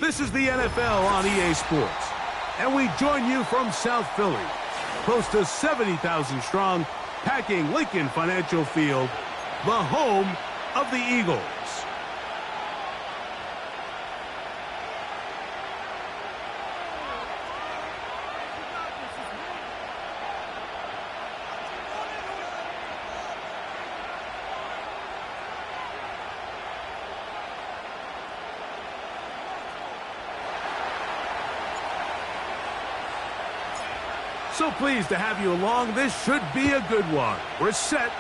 This is the NFL on EA Sports, and we join you from South Philly, close to 70,000 strong, packing Lincoln Financial Field, the home of the Eagles. So pleased to have you along. This should be a good one. We're set,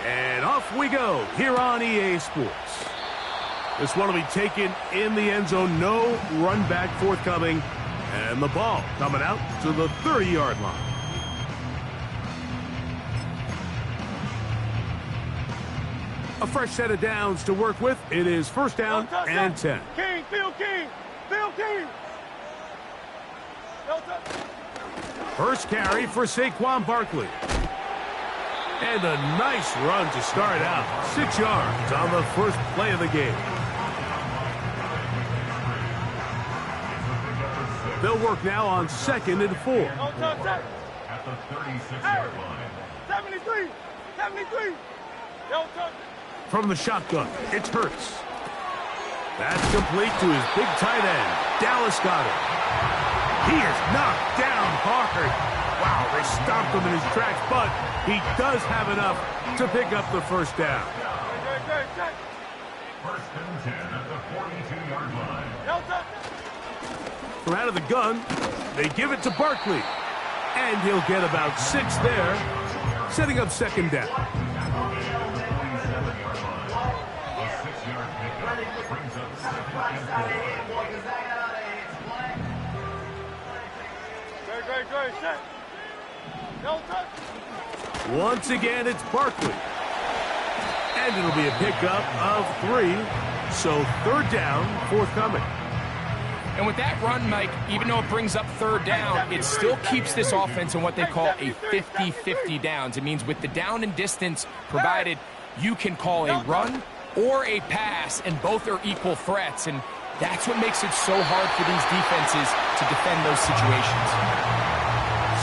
and off we go here on EA Sports. This one will be taken in the end zone. No run back forthcoming, and the ball coming out to the 30-yard line. A fresh set of downs to work with. It is first down and 10. King, Phil King, Phil King. First carry for Saquon Barkley. And a nice run to start out. 6 yards on the first play of the game. They'll work now on 2nd and 4. At the 36-yard line. 73, 73. From the shotgun, it's Hurts. That's complete to his big tight end, Dallas Goedert. He is knocked down hard. Wow, they stopped him in his tracks, but he does have enough to pick up the first down. First and 10 at the 42-yard line. From out of the gun, they give it to Barkley. And he'll get about 6 there, setting up second down. A 6-yard pickup brings up 2nd and 4. Once again, it's Barkley. And it'll be a pickup of 3. So third down, forthcoming. And with that run, Mike, even though it brings up third down, it still keeps this offense in what they call a 50-50 downs. It means with the down and distance provided, you can call a run or a pass, and both are equal threats. And that's what makes it so hard for these defenses to defend those situations.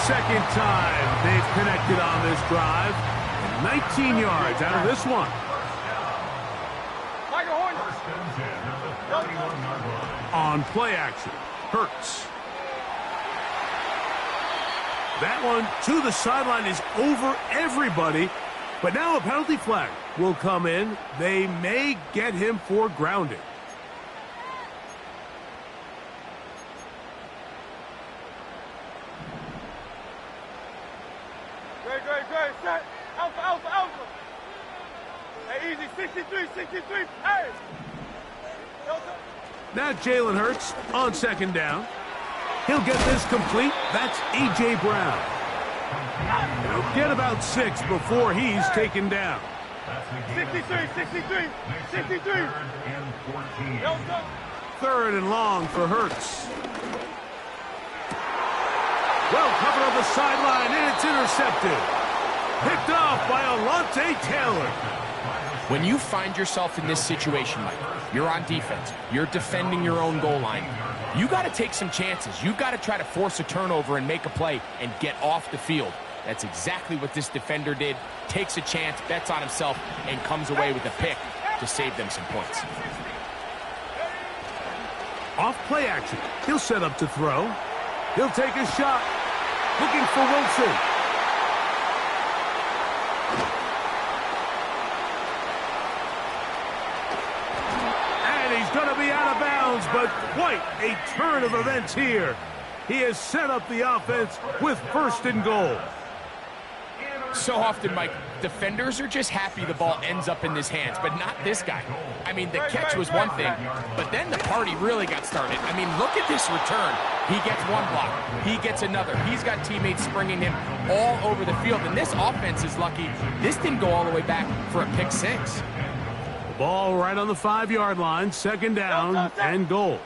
Second time they've connected on this drive. 19 yards out of this one. On play action, Hurts. That one to the sideline is over everybody. But now a penalty flag will come in. They may get him for grounding. Great. Set. Alpha. Hey, easy. 63. Hey. Now Jalen Hurts on second down. He'll get this complete. That's A.J. Brown. He'll get about 6 before he's taken down. 63. Third and long for Hurts. Well covered on the sideline, and it's intercepted. Picked off by Alontae Taylor. When you find yourself in this situation, Mike, you're on defense, you're defending your own goal line, you got to take some chances. You've got to try to force a turnover and make a play and get off the field. That's exactly what this defender did. Takes a chance, bets on himself, and comes away with a pick to save them some points. Off play action. He'll set up to throw. He'll take a shot. Looking for Wilson. And he's going to be out of bounds, but quite a turn of events here. He has set up the offense with first and goal. So often, Mike, defenders are just happy the ball ends up in his hands, but not this guy. I mean, the catch was one thing, but then the party really got started. I mean, look at this return. He gets one block. He gets another. He's got teammates springing him all over the field, and this offense is lucky. This didn't go all the way back for a pick 6. Ball right on the 5-yard line, second down and goal.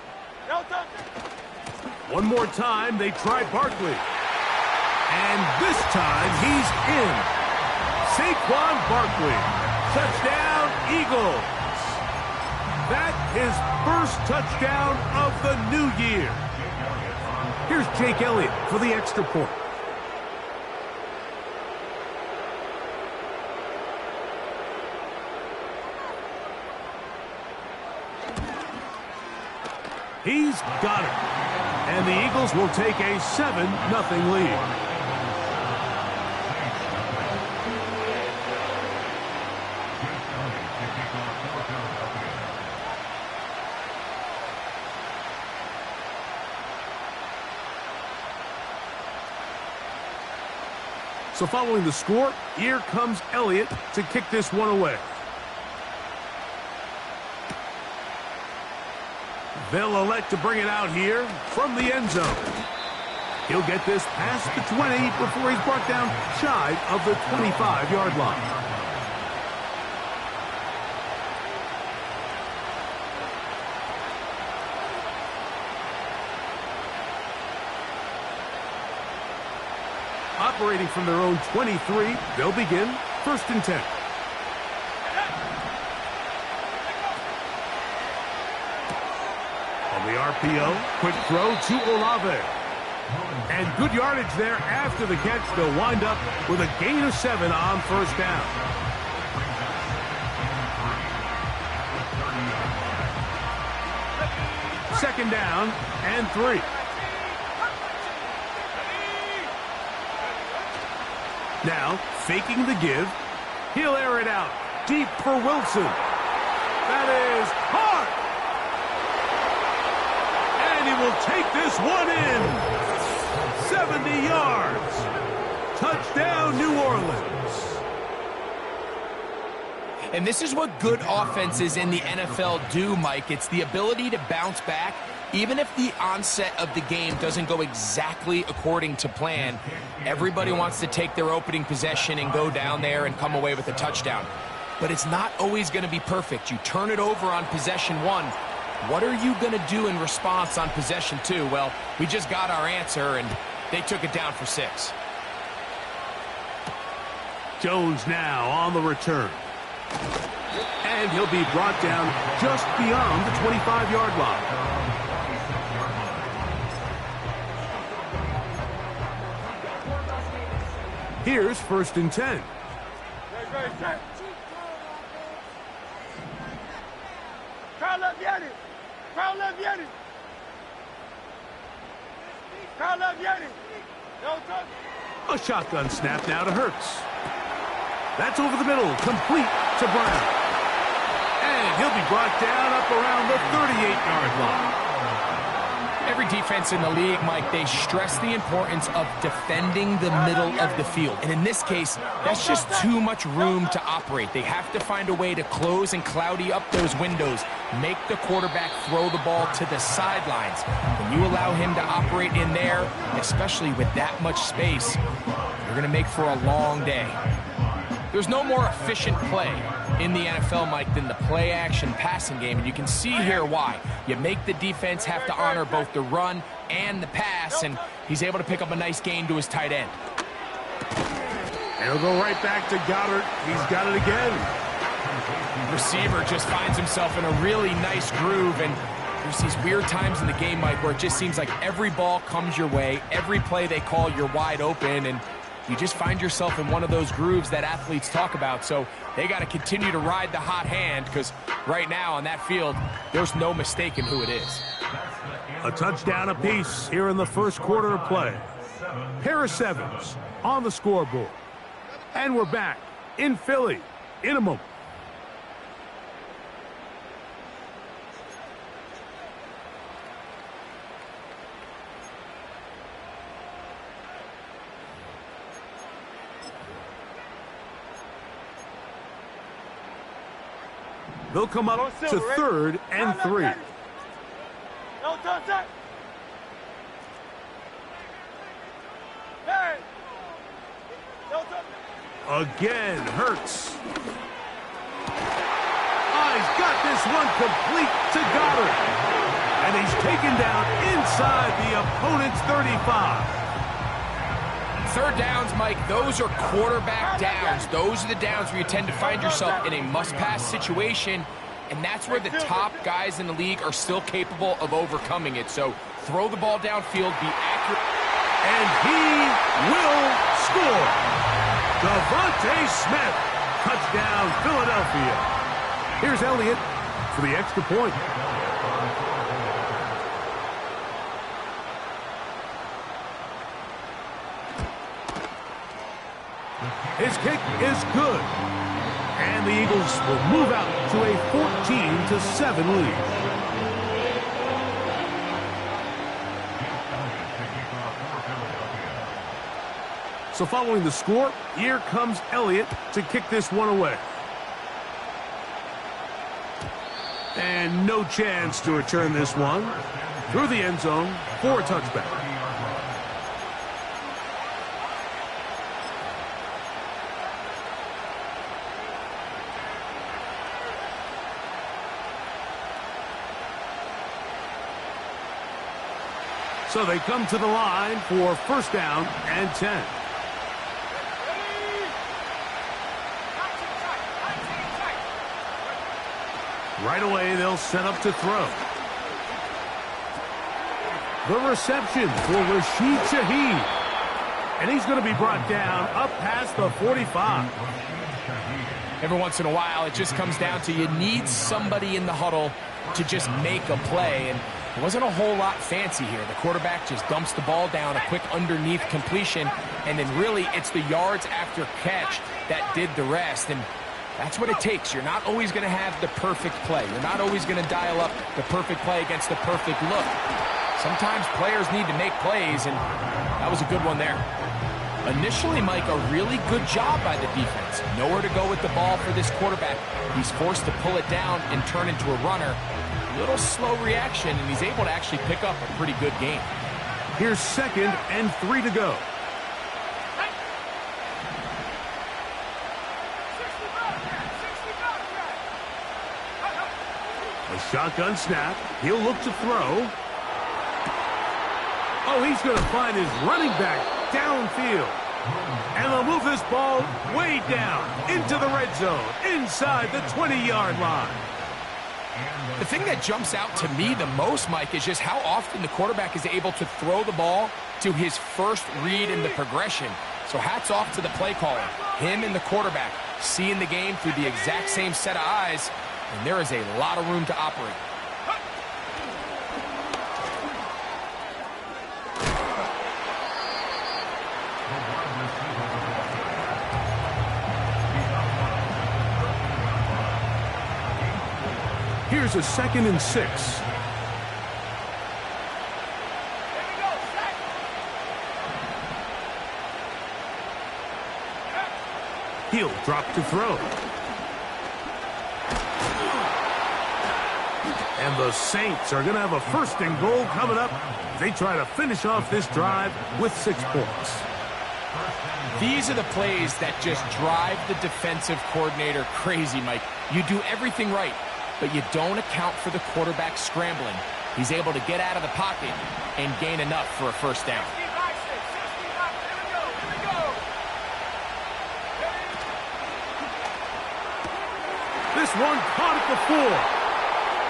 One more time, they try Barkley. And this time, he's in. Saquon Barkley. Touchdown, Eagles. that his first touchdown of the new year. Here's Jake Elliott for the extra point. He's got it. And the Eagles will take a 7-0 lead. So following the score, here comes Elliott to kick this one away. They'll elect to bring it out here from the end zone. He'll get this past the 20 before he's brought down shy of the 25-yard line. Operating from their own 23, they'll begin 1st and 10. On the RPO, quick throw to Olave. And good yardage there after the catch. They'll wind up with a gain of 7 on 1st down. Second down and 3. Now, faking the give. He'll air it out. Deep for Wilson. That is hard. And he will take this one in. 70 yards. Touchdown, New Orleans. And this is what good offenses in the NFL do, Mike. It's the ability to bounce back. Even if the onset of the game doesn't go exactly according to plan, everybody wants to take their opening possession and go down there and come away with a touchdown. But it's not always going to be perfect. You turn it over on possession 1. What are you going to do in response on possession 2? Well, we just got our answer, and they took it down for 6. Jones now on the return. And he'll be brought down just beyond the 25-yard line. Here's 1st and 10. Carl up, Yanni. Carl up, Yanni. Carl up, Yanni. No touch. A shotgun snap now to Hurts. That's over the middle, complete to Brown. And he'll be brought down up around the 38-yard line. Every defense in the league, Mike, they stress the importance of defending the middle of the field. And in this case, that's just too much room to operate. They have to find a way to close and cloudy up those windows, make the quarterback throw the ball to the sidelines. When you allow him to operate in there, especially with that much space, you're going to make for a long day. There's no more efficient play in the NFL, Mike, than the play-action passing game, and you can see here why. You make the defense have to honor both the run and the pass, and he's able to pick up a nice gain to his tight end. And he'll go right back to Goddard. He's got it again. Receiver just finds himself in a really nice groove, and there's these weird times in the game, Mike, where it just seems like every ball comes your way, every play they call, you're wide open, and you just find yourself in one of those grooves that athletes talk about. So they got to continue to ride the hot hand, because right now on that field, there's no mistaking who it is. A touchdown apiece here in the first quarter of play. Pair of 7s on the scoreboard. And we're back in Philly in a moment. They'll come up to 3rd and 3. No touch that. Hey. No touch. Again, Hurts. He's got this one complete to Goddard. And he's taken down inside the opponent's 35. 3rd downs, Mike, those are quarterback downs. Those are the downs where you tend to find yourself in a must-pass situation, and that's where the top guys in the league are still capable of overcoming it. So throw the ball downfield, be accurate. And he will score. Devontae Smith, touchdown Philadelphia. Here's Elliott for the extra point. His kick is good. And the Eagles will move out to a 14-7 lead. So following the score, here comes Elliott to kick this one away. And no chance to return this one through the end zone for a touchback. So they come to the line for first down and 10. Right away, they'll set up to throw. The reception for Rashid Shaheed. And he's going to be brought down up past the 45. Every once in a while, it just comes down to you need somebody in the huddle to just make a play. And it wasn't a whole lot fancy here. The quarterback just dumps the ball down, a quick underneath completion, and then really it's the yards after catch that did the rest. And that's what it takes. You're not always going to have the perfect play. You're not always going to dial up the perfect play against the perfect look. Sometimes players need to make plays, and that was a good one there. Initially, Mike, a really good job by the defense. Nowhere to go with the ball for this quarterback. He's forced to pull it down and turn into a runner. Little slow reaction, and he's able to actually pick up a pretty good game. Here's 2nd and 3 to go. A shotgun snap. He'll look to throw. Oh, he's going to find his running back downfield. And they'll move this ball way down into the red zone, inside the 20-yard line. The thing that jumps out to me the most, Mike, is just how often the quarterback is able to throw the ball to his first read in the progression. So hats off to the play caller. Him and the quarterback seeing the game through the exact same set of eyes, and there is a lot of room to operate. Here's a 2nd and 6. He'll drop to throw. And the Saints are going to have a 1st and goal coming up. They try to finish off this drive with 6 points. These are the plays that just drive the defensive coordinator crazy, Mike. You do everything right, but you don't account for the quarterback scrambling. He's able to get out of the pocket and gain enough for a first down. This one caught at the 4.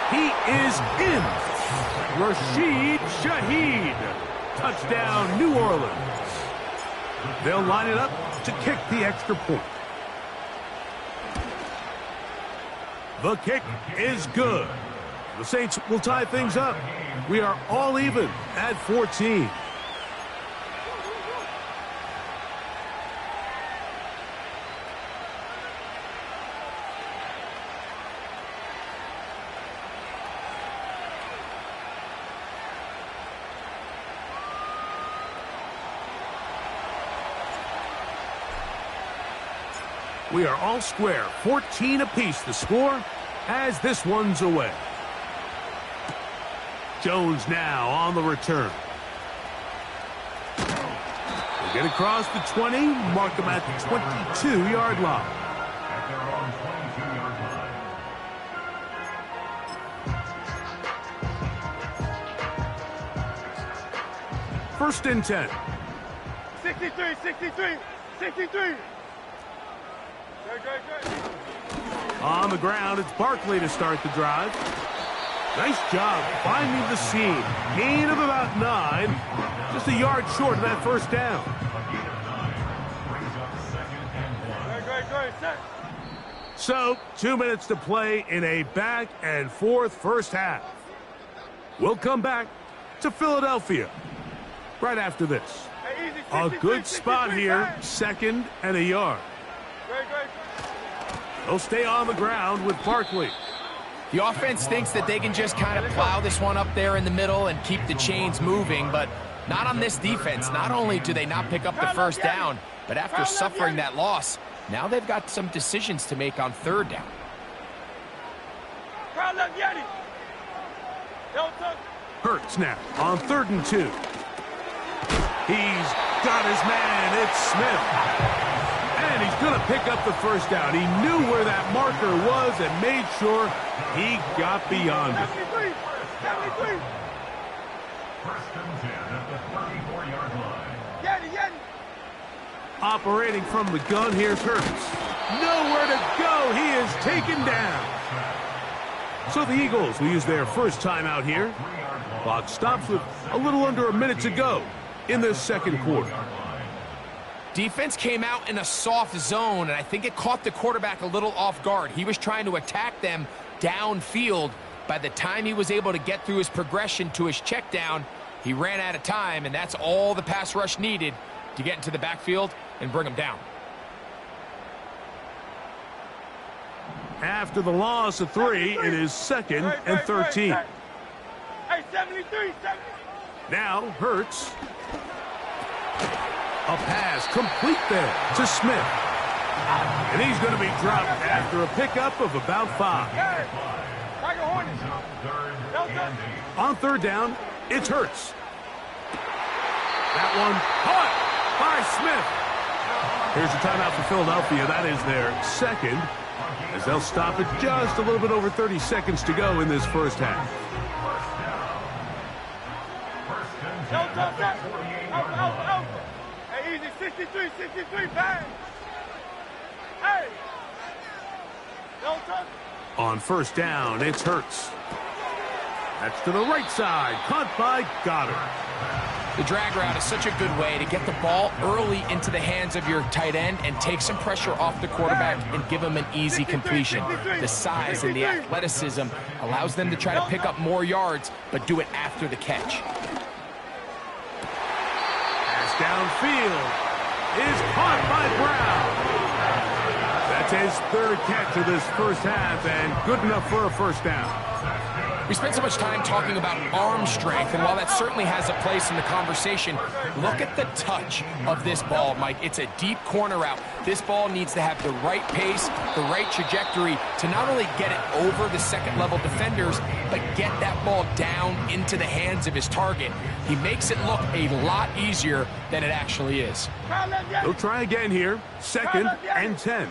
He is in. Rashid Shaheed. Touchdown, New Orleans. They'll line it up to kick the extra point. The kick is good. The Saints will tie things up. We are all even at 14. We are all square, 14 apiece the score as this one's away. Jones now on the return. They get across the 20, mark them at the 22-yard line. At their own 22-yard line. First and 10. 63, 63, 63. Good. On the ground, it's Barkley to start the drive. Nice job finding the seam. Gain of about 9. Just a yard short of that first down. So, 2 minutes to play in a back-and-forth first half. We'll come back to Philadelphia right after this. A good spot here, 2nd and a yard. They'll stay on the ground with Barkley. The offense thinks that they can just kind of plow this one up there in the middle and keep the chains moving, but not on this defense. Not only do they not pick up the first down, but after suffering that loss, now they've got some decisions to make on 3rd down. Hurts now on 3rd and 2. He's got his man. It's Smith. And he's going to pick up the first down. He knew where that marker was and made sure he got beyond it. 73. First and 10 at the 34-yard line. Operating from the gun, here's Hurts. Nowhere to go. He is taken down. So the Eagles will use their first timeout here. Clock stops with a little under a minute to go in this 2nd quarter. Defense came out in a soft zone, and I think it caught the quarterback a little off guard. He was trying to attack them downfield. By the time he was able to get through his progression to his check down, he ran out of time, and that's all the pass rush needed to get into the backfield and bring him down. After the loss of 3, it is 2nd and 13. Hey, 73. Now Hurts. A pass complete there to Smith. And he's going to be dropped after a pickup of about 5. On 3rd down, it's Hurts. That one caught by Smith. Here's a timeout for Philadelphia. That is their 2nd, as they'll stop it just a little bit over 30 seconds to go in this first half. Hey, easy, 63, bang. Hey. On 1st down, it's Hurts. That's to the right side, caught by Goddard. The drag route is such a good way to get the ball early into the hands of your tight end and take some pressure off the quarterback and give him an easy completion. The size and the athleticism allows them to try to pick up more yards, but do it after the catch. Pass downfield is caught by Brown. That's his 3rd catch of this first half, and good enough for a first down. We spent so much time talking about arm strength, and while that certainly has a place in the conversation, look at the touch of this ball, Mike. It's a deep corner route. This ball needs to have the right pace, the right trajectory to not only get it over the 2nd-level defenders, but get that ball down into the hands of his target. He makes it look a lot easier than it actually is. He'll try again here, 2nd and 10.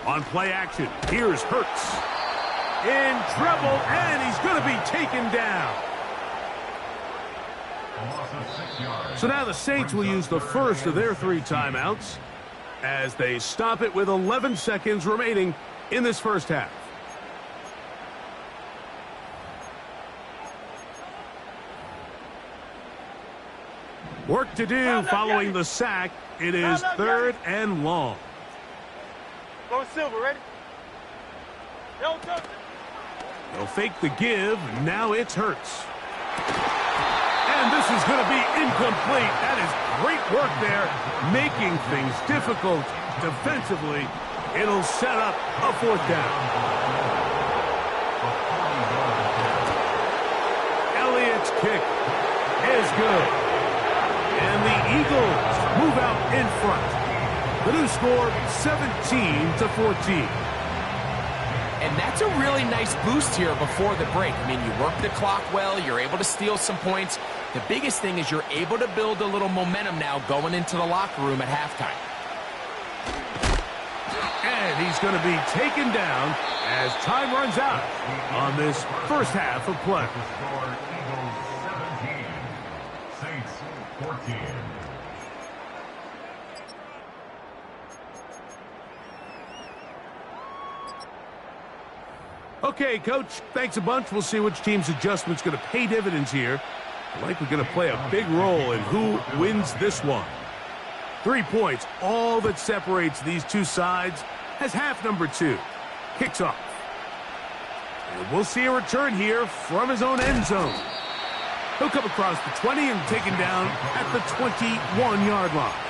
On play action, here's Hurts. In trouble, and he's going to be taken down. So now the Saints will use the first of their 3 timeouts as they stop it with 11 seconds remaining in this first half. Work to do following the sack. It is 3rd and long. Go Silver, ready? They'll fake the give. Now it's Hurts. And this is going to be incomplete. That is great work there, making things difficult defensively. It'll set up a 4th down. Elliott's kick is good. And the Eagles move out in front. The new score, 17-14. And that's a really nice boost here before the break. I mean, you work the clock well, you're able to steal some points. The biggest thing is you're able to build a little momentum now going into the locker room at halftime. And he's going to be taken down as time runs out on this first half of play. Saints 14. Okay, Coach, thanks a bunch. We'll see which team's adjustment's going to pay dividends here. Likely going to play a big role in who wins this one. 3 points, all that separates these two sides, as half number 2 kicks off. And we'll see a return here from his own end zone. He'll come across the 20 and taken down at the 21-yard line.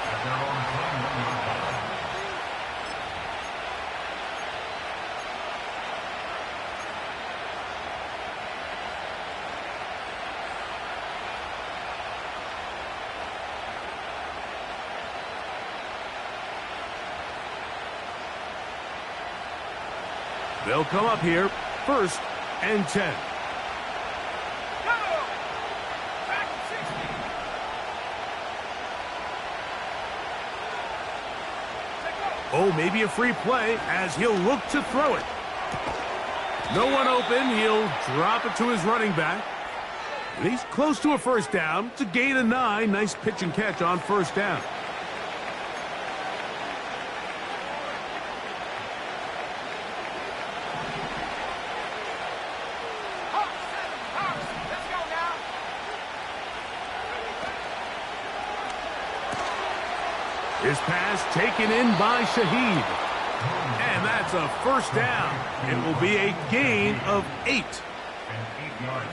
They'll come up here, 1st and 10. Oh, maybe a free play as he'll look to throw it. No one open. He'll drop it to his running back. And he's close to a 1st down. It's a gain of 9. Nice pitch and catch on 1st down. His pass taken in by Shaheed. And that's a 1st down. It will be a gain of 8.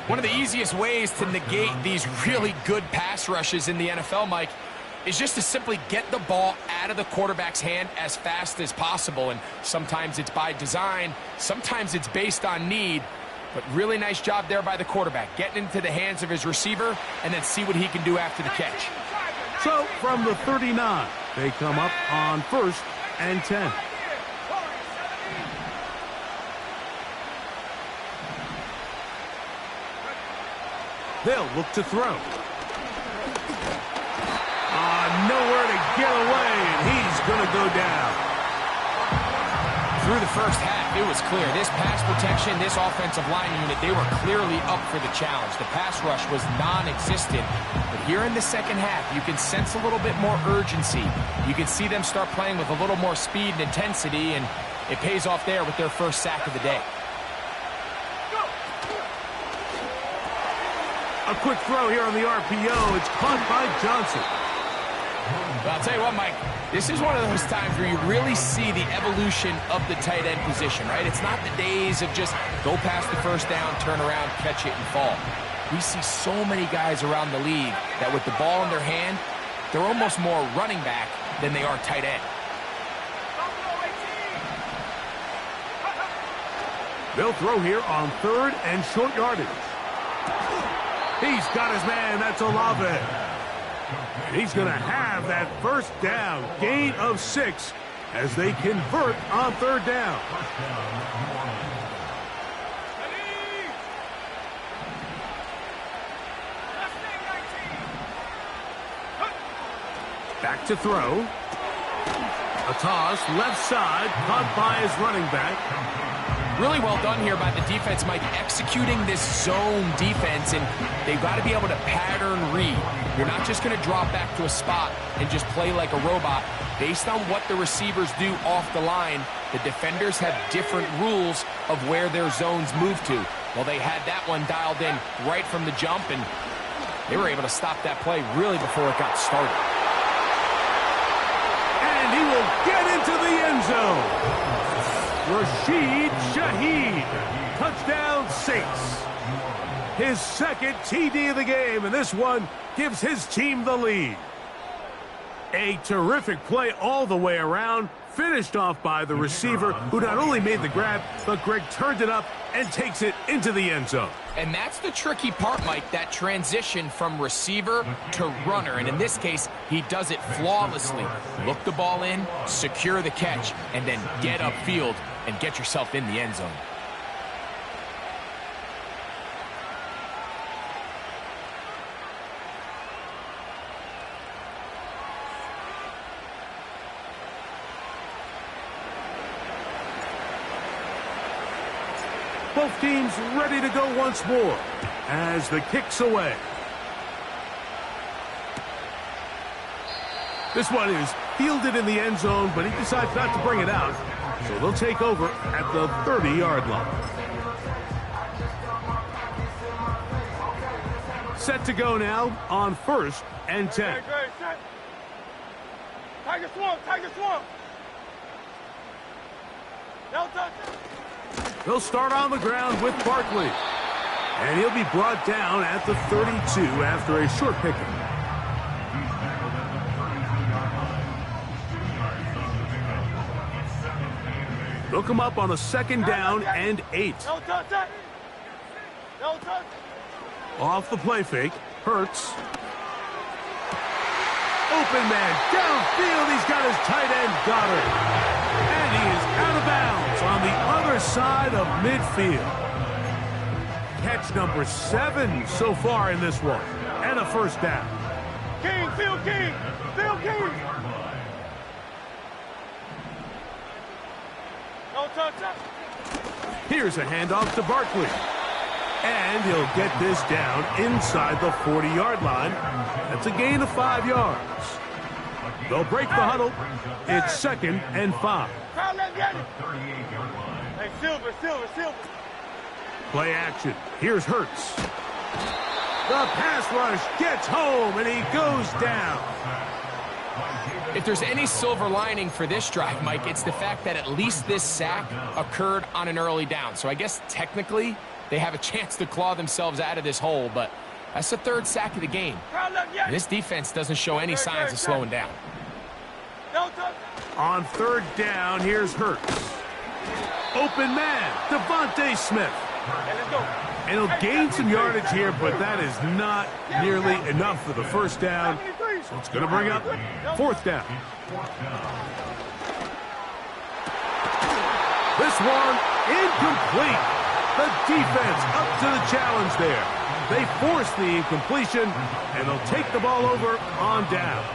One of the easiest ways to negate these really good pass rushes in the NFL, Mike, is just to simply get the ball out of the quarterback's hand as fast as possible. And sometimes it's by design, sometimes it's based on need. But really nice job there by the quarterback, getting into the hands of his receiver and then see what he can do after the catch. So from the 39, they come up on 1st and 10. They'll look to throw. Nowhere to get away, and he's going to go down. Through the 1st half, it was clear. This pass protection, this offensive line unit, they were clearly up for the challenge. The pass rush was non-existent. But here in the 2nd half, you can sense a little bit more urgency. You can see them start playing with a little more speed and intensity, and it pays off there with their 1st sack of the day. A quick throw here on the RPO. It's caught by Johnson. Well, I'll tell you what, Mike, this is one of those times where you really see the evolution of the tight end position, right? It's not the days of just go past the 1st down, turn around, catch it, and fall. We see so many guys around the league that with the ball in their hand, they're almost more running back than they are tight end. They'll throw here on 3rd and short yardage. He's got his man. That's Olave. He's going to have that 1st down, gain of 6 as they convert on 3rd down. Back to throw. A toss, left side, caught by his running back. Really well done here by the defense, Mike, executing this zone defense, and they've got to be able to pattern read. You're not just going to drop back to a spot and just play like a robot. Based on what the receivers do off the line, the defenders have different rules of where their zones move to. Well, they had that one dialed in right from the jump, and they were able to stop that play really before it got started. And he will get into the end zone. Rashid Shaheed, touchdown Saints. His 2nd TD of the game, and this one gives his team the lead. A terrific play all the way around, finished off by the receiver, who not only made the grab, but Greg turned it up and takes it into the end zone. And that's the tricky part, Mike, that transition from receiver to runner. And in this case, he does it flawlessly. Look the ball in, secure the catch, and then get upfield and get yourself in the end zone. Both teams ready to go once more as the kick's away. This one is fielded in the end zone, but he decides not to bring it out. So they'll take over at the 30-yard line. Set to go now on 1st and 10. Great, set. Tiger swamp, Tiger swamp. No touch. They'll start on the ground with Barkley. And he'll be brought down at the 32 after a short pickup. They'll come up on a 2nd down and 8. No touch that. No touch. Off the play fake, Hurts. Open man, downfield, he's got his tight end, Goddard. And he is out of bounds on the other side of midfield. Catch number 7 so far in this one, and a 1st down. King, Phil King, Phil King. No touch that. Here's a handoff to Barkley. And he'll get this down inside the 40-yard line. That's a gain of 5 yards. They'll break the huddle. It's 2nd and 5. Crowd, let's get it. Hey, Silver. Play action. Here's Hurts. The pass rush gets home, and he goes down. If there's any silver lining for this drive, Mike, it's the fact that at least this sack occurred on an early down. So I guess technically they have a chance to claw themselves out of this hole, but that's the 3rd sack of the game. And this defense doesn't show any signs of slowing down. No touch. On 3rd down, here's Hurts. Open man, Devontae Smith. Hey, let's go. And he'll gain some yardage here, but that is not nearly enough for the 1st down. So it's going to bring up 4th down. This one incomplete. The defense up to the challenge there. They force the incompletion, and they'll take the ball over on downs.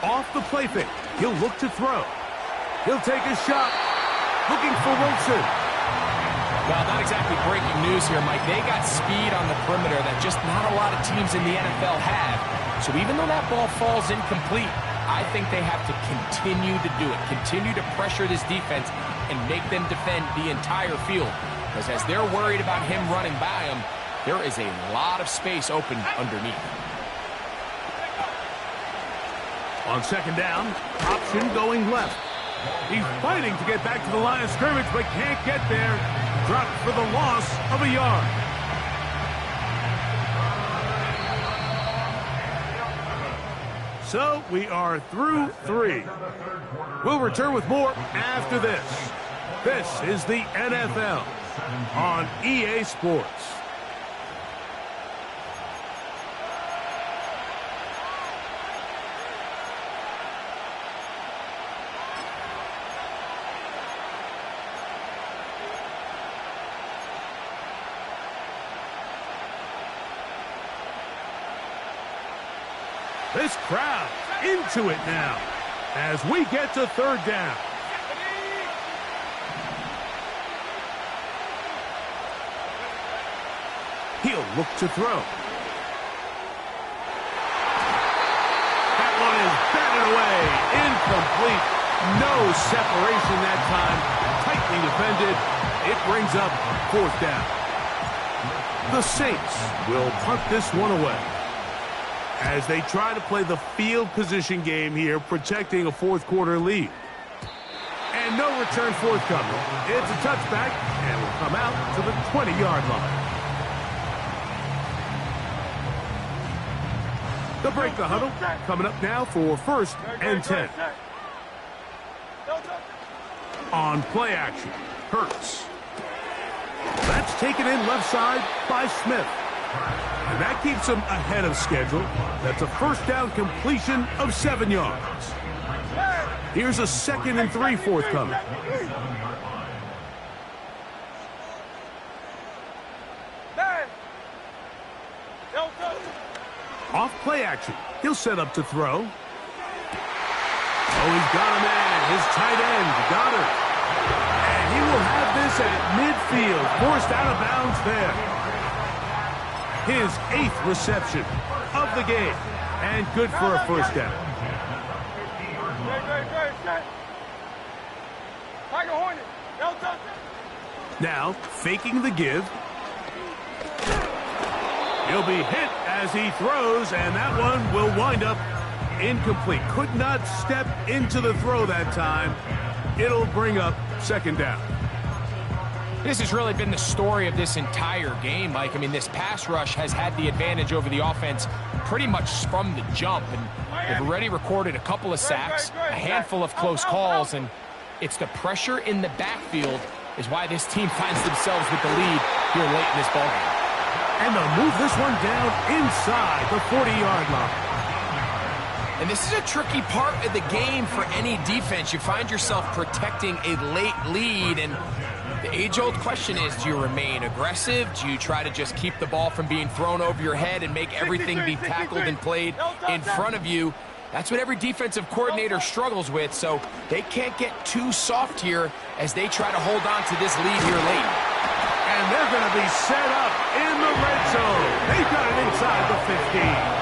Off the play fake, he'll look to throw. He'll take a shot, looking for Wilson. Well, not exactly breaking news here, Mike. They got speed on the perimeter that just not a lot of teams in the NFL have. So even though that ball falls incomplete, I think they have to continue to do it, continue to pressure this defense and make them defend the entire field. Because as they're worried about him running by them, there is a lot of space open underneath. On 2nd down, option going left. He's fighting to get back to the line of scrimmage, but can't get there. Dropped for the loss of a yard. So we are through 3. We'll return with more after this. This is the NFL on EA Sports. This crowd into it now as we get to 3rd down. He'll look to throw. That one is batted away. Incomplete. No separation that time. Tightly defended. It brings up 4th down. The Saints will punt this one away as they try to play the field position game here, protecting a 4th quarter lead. And no return forthcoming. It's a touchback, and will come out to the 20-yard line. They'll break the huddle. Coming up now for 1st and 10. On play action, Hurts. That's taken in left side by Smith. And that keeps him ahead of schedule. That's a 1st down completion of 7 yards. Here's a 2nd and 3 forthcoming. Off play action. He'll set up to throw. Oh, he's got a man. His tight end, Goddard. And he will have this at midfield. Forced out of bounds there. His 8th reception of the game. And good for a 1st down. like a hornet. No touch. Now, faking the give. He'll be hit as he throws, and that one will wind up incomplete. Could not step into the throw that time. It'll bring up second down. This has really been the story of this entire game, Mike. I mean, this pass rush has had the advantage over the offense pretty much from the jump. And they've already recorded a couple of sacks, a handful of close calls, and it's the pressure in the backfield is why this team finds themselves with the lead here late in this ballgame. And they'll move this one down inside the 40-yard line. And this is a tricky part of the game for any defense. You find yourself protecting a late lead, and the age-old question is, do you remain aggressive? Do you try to just keep the ball from being thrown over your head and make everything be tackled and played in front of you? That's what every defensive coordinator struggles with, so they can't get too soft here as they try to hold on to this lead here late. And they're going to be set up in the red zone. They've got it inside the 15.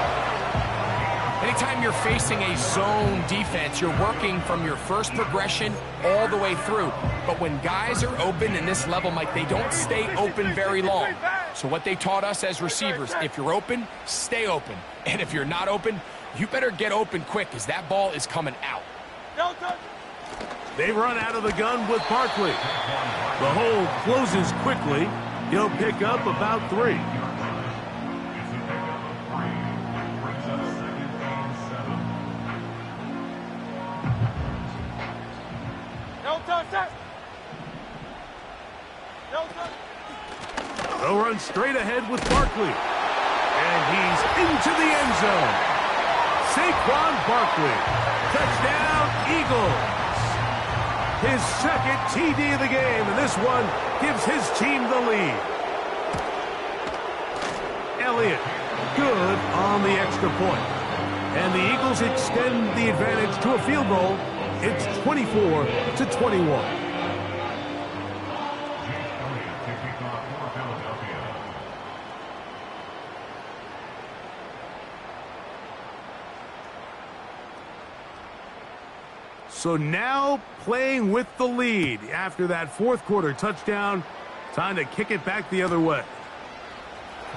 Anytime you're facing a zone defense, you're working from your first progression all the way through. But when guys are open in this level, Mike, they don't stay open very long. So what they taught us as receivers, if you're open, stay open. And if you're not open, you better get open quick because that ball is coming out. They run out of the gun with Barkley. The hole closes quickly. He'll pick up about 3. They'll run straight ahead with Barkley. And he's into the end zone. Saquon Barkley. Touchdown, Eagles. His second TD of the game, and this one gives his team the lead. Elliott, good on the extra point. And the Eagles extend the advantage to a field goal. It's 24-21. So now playing with the lead after that fourth quarter touchdown. Time to kick it back the other way.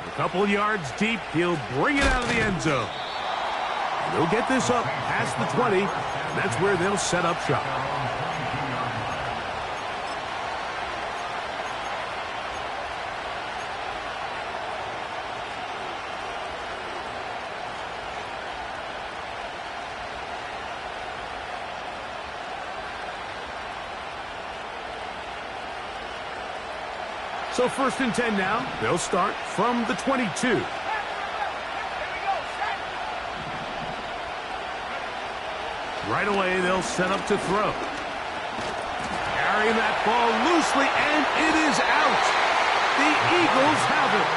A couple yards deep, he'll bring it out of the end zone. And they'll get this up past the 20. And that's where they'll set up shop. So 1st and 10 now. They'll start from the 22. Right away, they'll set up to throw. Carrying that ball loosely, and it is out. The Eagles have it.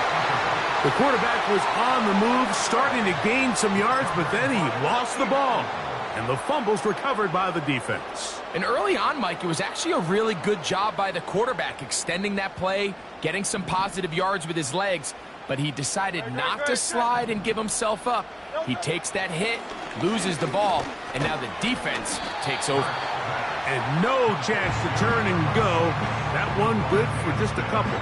The quarterback was on the move, starting to gain some yards, but then he lost the ball. And the fumble's recovered by the defense. And early on, Mike, it was actually a really good job by the quarterback extending that play, getting some positive yards with his legs, but he decided not to slide and give himself up. He takes that hit, loses the ball, and now the defense takes over. And no chance to turn and go. That one good for just a couple.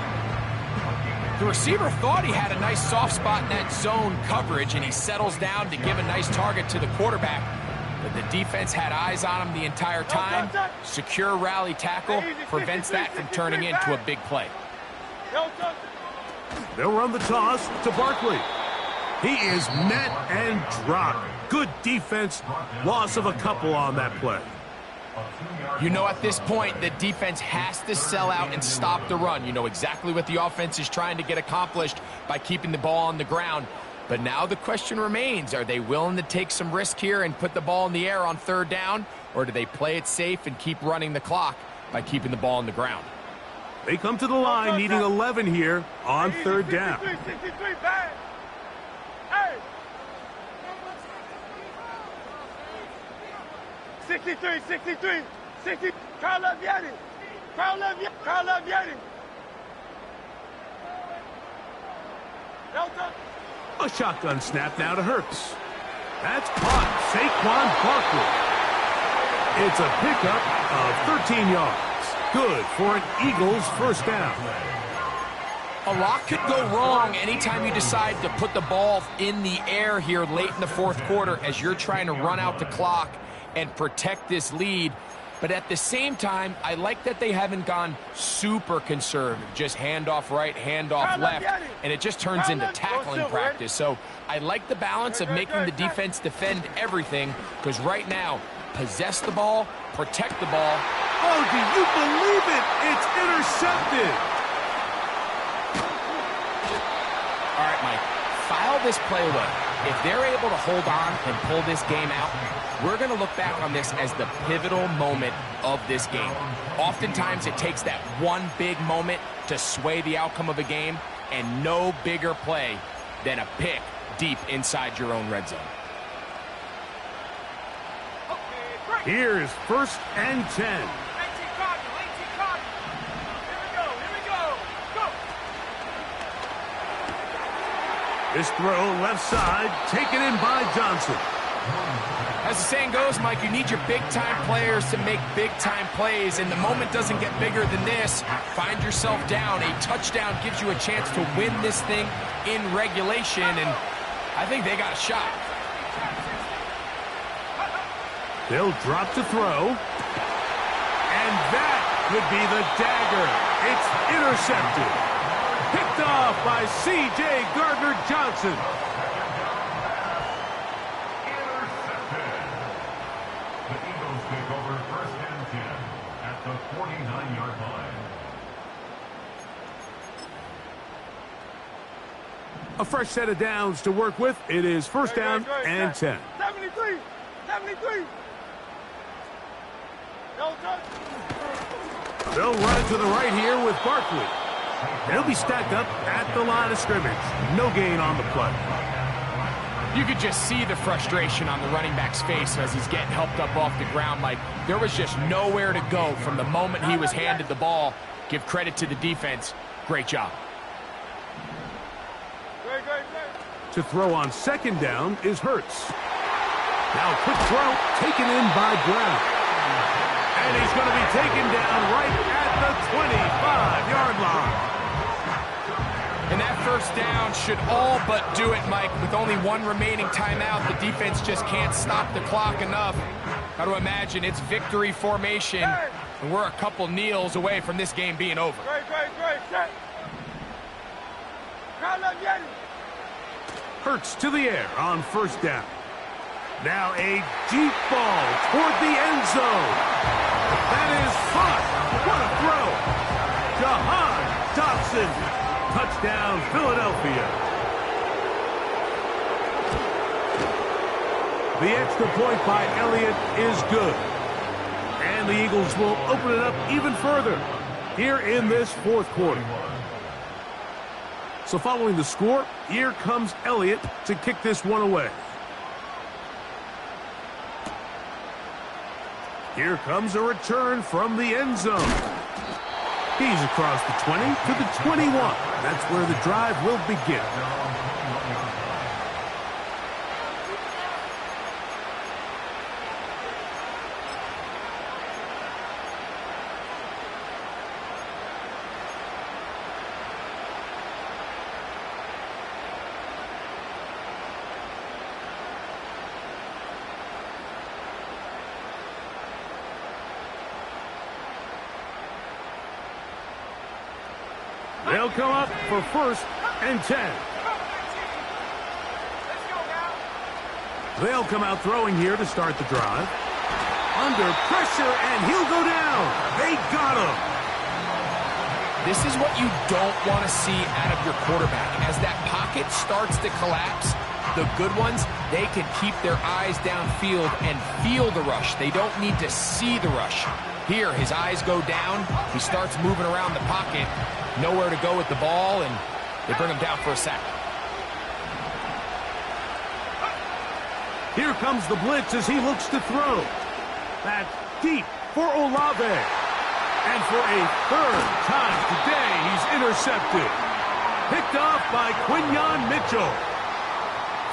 The receiver thought he had a nice soft spot in that zone coverage, and he settles down to give a nice target to the quarterback. But the defense had eyes on him the entire time. Secure rally tackle prevents that from turning into a big play. They'll run the toss to Barkley. He is met and dropped. Good defense. Loss of a couple on that play. You know, at this point, the defense has to sell out and stop the run. You know exactly what the offense is trying to get accomplished by keeping the ball on the ground. But now the question remains, are they willing to take some risk here and put the ball in the air on 3rd down? Or do they play it safe and keep running the clock by keeping the ball on the ground? They come to the line needing 11 here on 3rd down. 63, 60. Carl Leviani. Delta. A shotgun snap now to Hurts. That's caught. Saquon Barkley. It's a pickup of 13 yards. Good for an Eagles first down. A lot could go wrong anytime you decide to put the ball in the air here late in the fourth quarter as you're trying to run out the clock and protect this lead. But at the same time, I like that they haven't gone super conservative, just handoff right, handoff left, and it just turns into tackling practice. So I like the balance of making the defense defend everything, because right now, possess the ball, protect the ball. Oh, do you believe it? It's intercepted. All right, Mike, file this play away. If they're able to hold on and pull this game out, we're going to look back on this as the pivotal moment of this game. Oftentimes, it takes that one big moment to sway the outcome of a game, and no bigger play than a pick deep inside your own red zone. Here is 1st and 10. This throw left side, taken in by Johnson. As the saying goes, Mike, you need your big-time players to make big-time plays, and the moment doesn't get bigger than this. Find yourself down. A touchdown gives you a chance to win this thing in regulation, and I think they got a shot. They'll drop to throw. And that could be the dagger. It's intercepted. Picked off by C.J. Gardner-Johnson. Intercepted. The Eagles take over 1st and 10 at the 49-yard line. A fresh set of downs to work with. It is 1st down and 10. 73. 73. They'll run it to the right here with Barkley. They'll be stacked up at the line of scrimmage. No gain on the play. You could just see the frustration on the running back's face as he's getting helped up off the ground. Like, there was just nowhere to go from the moment he was handed the ball. Give credit to the defense. Great job. To throw on 2nd down is Hurts. Now a quick throw taken in by Brown. And he's going to be taken down right at the 25-yard line. And that first down should all but do it, Mike. With only one remaining timeout, the defense just can't stop the clock enough. Got to imagine it's victory formation, and we're a couple kneels away from this game being over. Hurts to the air on 1st down. Now a deep ball toward the end zone. That is caught. What a throw. Jahan Dotson. Touchdown, Philadelphia. The extra point by Elliott is good. And the Eagles will open it up even further here in this 4th quarter. So following the score, here comes Elliott to kick this one away. Here comes a return from the end zone. He's across the 20 to the 21. That's where the drive will begin. They'll come up for 1st and 10. They'll come out throwing here to start the drive. Under pressure, and he'll go down. They got him. This is what you don't want to see out of your quarterback. As that pocket starts to collapse, the good ones, they can keep their eyes downfield and feel the rush. They don't need to see the rush. Here, his eyes go down. He starts moving around the pocket. Nowhere to go with the ball, and they bring him down for a sack. Here comes the blitz as he looks to throw. That's deep for Olave. And for a 3rd time today, he's intercepted. Picked off by Quinyon Mitchell.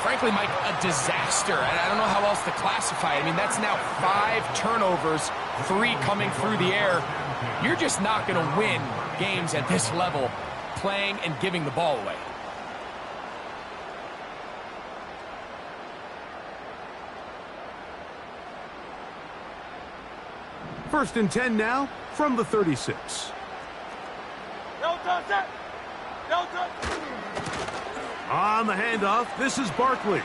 frankly, Mike, a disaster. I don't know how else to classify it. I mean, that's now 5 turnovers, 3 coming through the air. You're just not going to win games at this level playing and giving the ball away. First and 10 now from the 36. No touch that. No touch. On the handoff, this is Barkley.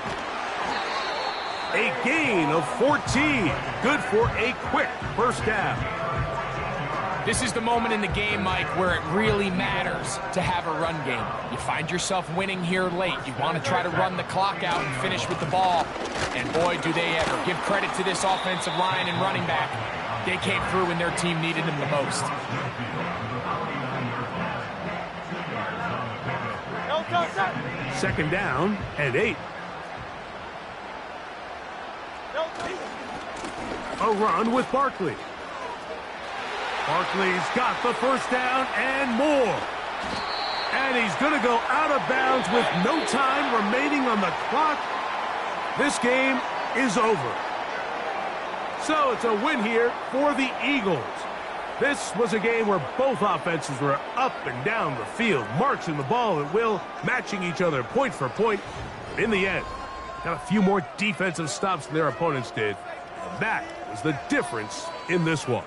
A gain of 14. Good for a quick first down. This is the moment in the game, Mike, where it really matters to have a run game. You find yourself winning here late. You want to try to run the clock out and finish with the ball. And boy, do they ever. Give credit to this offensive line and running back. They came through when their team needed them the most. No touch that. Second down and 8. No touch. A run with Barkley. Barkley's got the first down and more. And he's going to go out of bounds with no time remaining on the clock. This game is over. So it's a win here for the Eagles. This was a game where both offenses were up and down the field, marching the ball at will, matching each other point for point. But in the end, got a few more defensive stops than their opponents did. And that was the difference in this one.